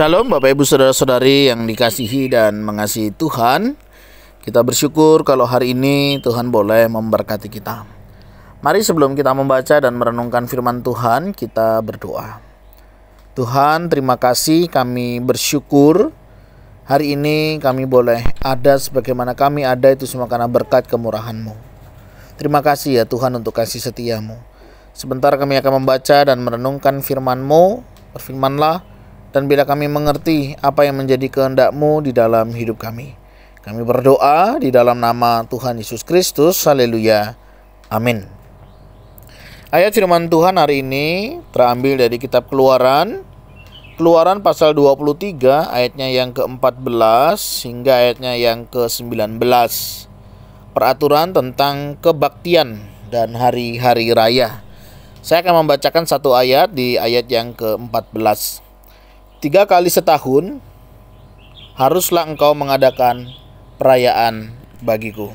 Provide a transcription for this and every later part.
Shalom Bapak Ibu Saudara-saudari yang dikasihi dan mengasihi Tuhan. Kita bersyukur kalau hari ini Tuhan boleh memberkati kita. Mari sebelum kita membaca dan merenungkan firman Tuhan, kita berdoa. Tuhan, terima kasih, kami bersyukur hari ini kami boleh ada sebagaimana kami ada itu semua karena berkat kemurahan-Mu. Terima kasih ya Tuhan untuk kasih setia-Mu. Sebentar kami akan membaca dan merenungkan firman-Mu. Berfirmanlah, dan bila kami mengerti apa yang menjadi kehendak-Mu di dalam hidup kami. Kami berdoa di dalam nama Tuhan Yesus Kristus. Haleluya. Amin. Ayat firman Tuhan hari ini terambil dari kitab Keluaran. Keluaran pasal 23 ayatnya yang ke-14 hingga ayatnya yang ke-19. Peraturan tentang kebaktian dan hari-hari raya. Saya akan membacakan satu ayat di ayat yang ke-14. 3 kali setahun haruslah engkau mengadakan perayaan bagiku.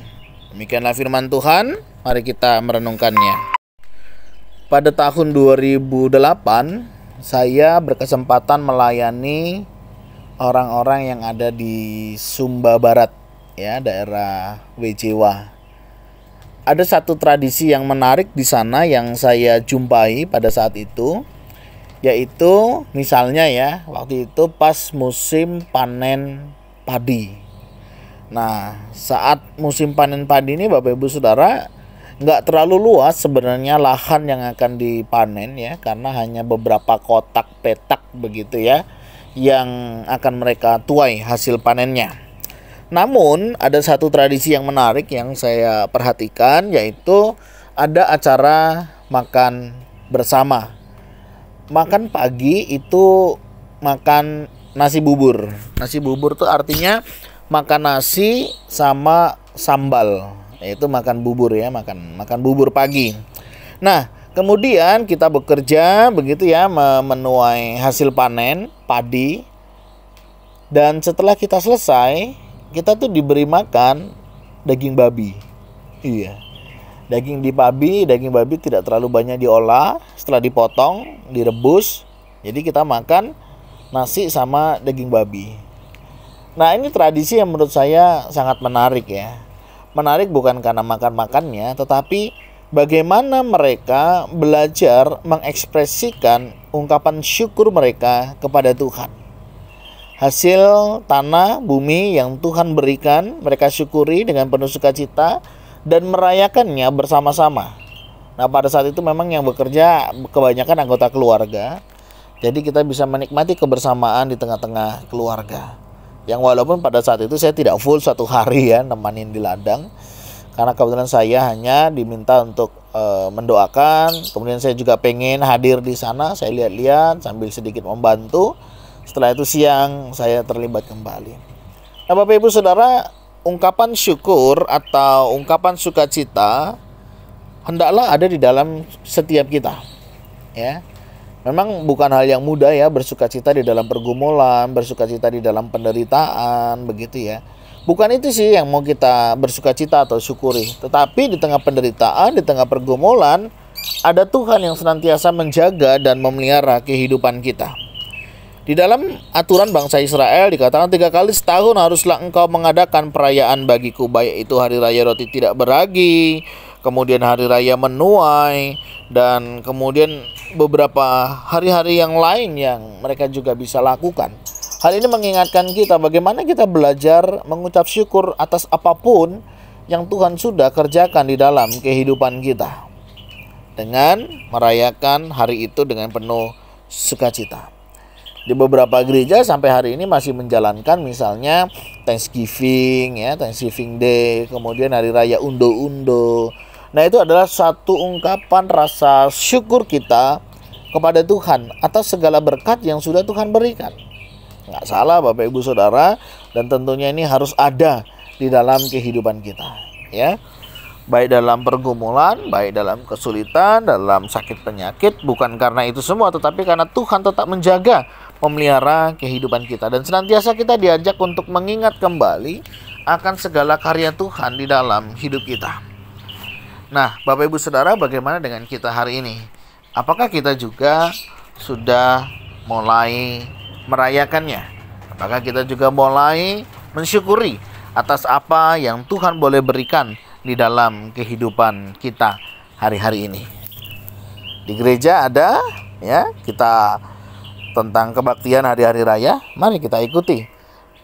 Demikianlah firman Tuhan, mari kita merenungkannya. Pada tahun 2008, saya berkesempatan melayani orang-orang yang ada di Sumba Barat, ya, daerah Wejewa. Ada satu tradisi yang menarik di sana yang saya jumpai pada saat itu, yaitu misalnya ya, waktu itu pas musim panen padi. Nah, saat musim panen padi ini Bapak Ibu Saudara, nggak terlalu luas sebenarnya lahan yang akan dipanen ya, karena hanya beberapa kotak petak begitu ya, yang akan mereka tuai hasil panennya. Namun ada satu tradisi yang menarik yang saya perhatikan, yaitu ada acara makan bersama. Makan pagi itu makan nasi bubur. Nasi bubur itu artinya makan nasi sama sambal, yaitu makan bubur ya, makan bubur pagi. Nah, kemudian kita bekerja begitu ya, menuai hasil panen padi. Dan setelah kita selesai, kita tuh diberi makan daging babi. Iya. Daging babi tidak terlalu banyak diolah, setelah dipotong, direbus. Jadi kita makan nasi sama daging babi. Nah, ini tradisi yang menurut saya sangat menarik ya. Menarik bukan karena makan-makannya, tetapi bagaimana mereka belajar mengekspresikan ungkapan syukur mereka kepada Tuhan. Hasil tanah, bumi yang Tuhan berikan, mereka syukuri dengan penuh sukacita dan merayakannya bersama-sama. Nah, pada saat itu memang yang bekerja kebanyakan anggota keluarga. Jadi kita bisa menikmati kebersamaan di tengah-tengah keluarga. Yang walaupun pada saat itu saya tidak full satu hari ya nemanin di ladang, karena kebetulan saya hanya diminta untuk mendoakan. Kemudian saya juga pengen hadir di sana, saya lihat-lihat sambil sedikit membantu. Setelah itu siang saya terlibat kembali. Nah, Bapak Ibu Saudara, ungkapan syukur atau ungkapan sukacita hendaklah ada di dalam setiap kita, ya. Memang bukan hal yang mudah ya bersukacita di dalam pergumulan, bersukacita di dalam penderitaan, begitu ya. Bukan itu sih yang mau kita bersukacita atau syukuri, tetapi di tengah penderitaan, di tengah pergumulan, ada Tuhan yang senantiasa menjaga dan memelihara kehidupan kita. Di dalam aturan bangsa Israel dikatakan 3 kali setahun haruslah engkau mengadakan perayaan bagiku, baik itu hari raya roti tidak beragi, kemudian hari raya menuai, dan kemudian beberapa hari-hari yang lain yang mereka juga bisa lakukan. Hal ini mengingatkan kita bagaimana kita belajar mengucap syukur atas apapun yang Tuhan sudah kerjakan di dalam kehidupan kita, dengan merayakan hari itu dengan penuh sukacita. Di beberapa gereja sampai hari ini masih menjalankan misalnya Thanksgiving ya, Thanksgiving Day, kemudian hari raya undo-undo. Nah, itu adalah satu ungkapan rasa syukur kita kepada Tuhan atas segala berkat yang sudah Tuhan berikan. Nggak salah Bapak Ibu Saudara, dan tentunya ini harus ada di dalam kehidupan kita, ya. Baik dalam pergumulan, baik dalam kesulitan, dalam sakit penyakit, bukan karena itu semua, tetapi karena Tuhan tetap menjaga, memelihara kehidupan kita. Dan senantiasa kita diajak untuk mengingat kembali akan segala karya Tuhan di dalam hidup kita. Nah, Bapak Ibu Saudara, bagaimana dengan kita hari ini? Apakah kita juga sudah mulai merayakannya? Apakah kita juga mulai mensyukuri atas apa yang Tuhan boleh berikan di dalam kehidupan kita hari-hari ini? Di gereja ada ya kita tentang kebaktian hari-hari raya. Mari kita ikuti,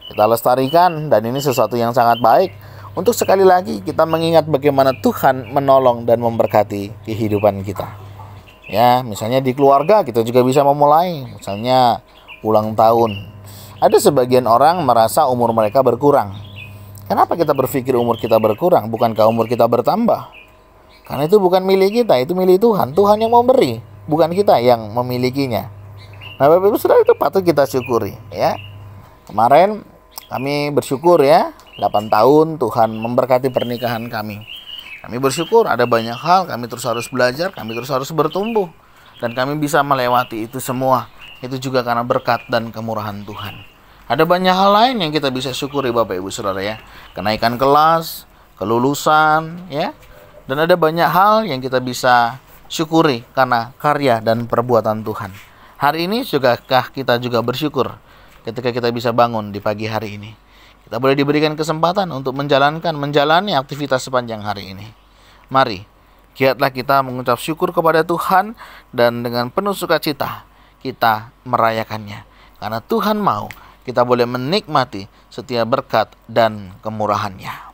kita lestarikan, dan ini sesuatu yang sangat baik untuk sekali lagi kita mengingat bagaimana Tuhan menolong dan memberkati kehidupan kita. Ya, misalnya di keluarga kita juga bisa memulai, misalnya ulang tahun. Ada sebagian orang merasa umur mereka berkurang. Kenapa kita berpikir umur kita berkurang? Bukankah umur kita bertambah? Karena itu bukan milik kita, itu milik Tuhan. Tuhan yang memberi, bukan kita yang memilikinya. Nah, Bapak Ibu Saudara, itu patut kita syukuri ya. Kemarin kami bersyukur ya, 8 tahun Tuhan memberkati pernikahan kami. Kami bersyukur ada banyak hal, kami terus harus belajar, kami terus harus bertumbuh. Dan kami bisa melewati itu semua. Itu juga karena berkat dan kemurahan Tuhan. Ada banyak hal lain yang kita bisa syukuri Bapak Ibu Saudara ya. Kenaikan kelas, kelulusan ya. Dan ada banyak hal yang kita bisa syukuri karena karya dan perbuatan Tuhan. Hari ini sudahkah kita juga bersyukur ketika kita bisa bangun di pagi hari ini? Kita boleh diberikan kesempatan untuk menjalani aktivitas sepanjang hari ini. Mari, giatlah kita mengucap syukur kepada Tuhan dan dengan penuh sukacita kita merayakannya. Karena Tuhan mau kita boleh menikmati setiap berkat dan kemurahan-Nya.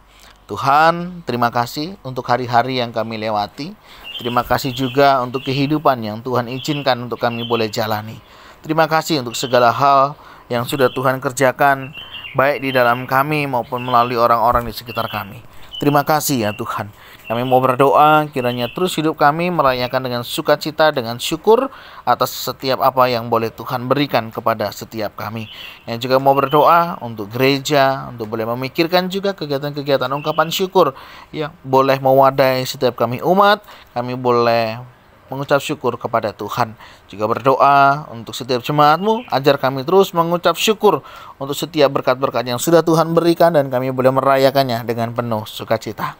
Tuhan, terima kasih untuk hari-hari yang kami lewati. Terima kasih juga untuk kehidupan yang Tuhan izinkan untuk kami boleh jalani. Terima kasih untuk segala hal yang sudah Tuhan kerjakan, baik di dalam kami maupun melalui orang-orang di sekitar kami. Terima kasih ya Tuhan. Kami mau berdoa kiranya terus hidup kami merayakan dengan sukacita, dengan syukur atas setiap apa yang boleh Tuhan berikan kepada setiap kami. Yang juga mau berdoa untuk gereja, untuk boleh memikirkan juga kegiatan-kegiatan ungkapan syukur yang boleh mewadai setiap kami umat. Kami boleh mengucap syukur kepada Tuhan. Juga berdoa untuk setiap jemaat-Mu, ajar kami terus mengucap syukur untuk setiap berkat-berkat yang sudah Tuhan berikan dan kami boleh merayakannya dengan penuh sukacita.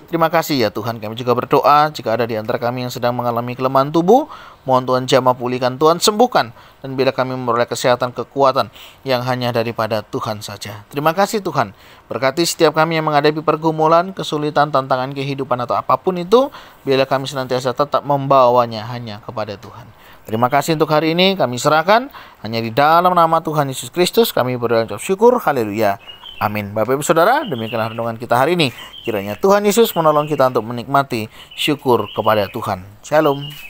Terima kasih ya Tuhan. Kami juga berdoa jika ada di antara kami yang sedang mengalami kelemahan tubuh, mohon Tuhan jamah pulihkan, Tuhan sembuhkan, dan bila kami memperoleh kesehatan, kekuatan yang hanya daripada Tuhan saja. Terima kasih Tuhan. Berkati setiap kami yang menghadapi pergumulan, kesulitan, tantangan kehidupan atau apapun itu, bila kami senantiasa tetap membawanya hanya kepada Tuhan. Terima kasih untuk hari ini kami serahkan hanya di dalam nama Tuhan Yesus Kristus kami berdoa syukur. Haleluya. Amin. Bapak Ibu Saudara, demikianlah renungan kita hari ini. Kiranya Tuhan Yesus menolong kita untuk menikmati syukur kepada Tuhan. Shalom.